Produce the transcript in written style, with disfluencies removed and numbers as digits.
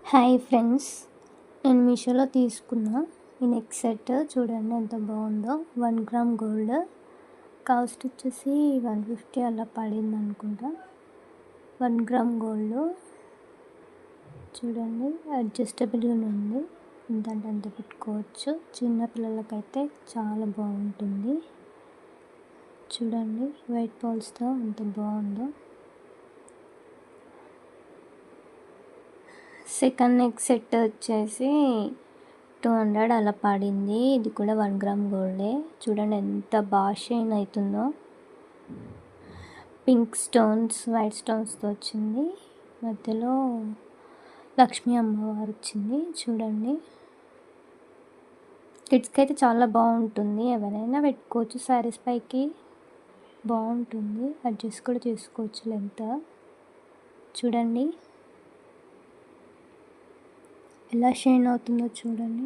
Hi friends, నేను మీషోలో తీసుకున్న ఈ నెక్ సెట్ చూడండి ఎంత బాగుందో. 1 గ్రామ్ గోల్డ్ కాస్ట్ వచ్చేసి 150 అలా పడింది అనుకుంటా. 1 గ్రామ్ గోల్డ్ చూడండి, అడ్జస్టబుల్గా ఉంది. ఎంతంటే అంత పెట్టుకోవచ్చు. చిన్న పిల్లలకైతే చాలా బాగుంటుంది. చూడండి వైట్ బాల్స్తో ఎంత బాగుందో. సెకండ్ నెక్ సెట్ వచ్చేసి 200 అలా పడింది. ఇది కూడా 1 గ్రామ్ గోల్డే. చూడండి ఎంత బాగా షైన్ అవుతుందో. పింక్ స్టోన్స్, వైట్ స్టోన్స్తో వచ్చింది. మధ్యలో లక్ష్మీ అమ్మవారు వచ్చింది. చూడండి కిడ్స్కి అయితే చాలా బాగుంటుంది. ఎవరైనా పెట్టుకోవచ్చు. శారీస్ పైకి బాగుంటుంది. అడ్జస్ట్ కూడా చేసుకోవచ్చు లెంత్. చూడండి ఎలా షైన్ అవుతుందో చూడండి.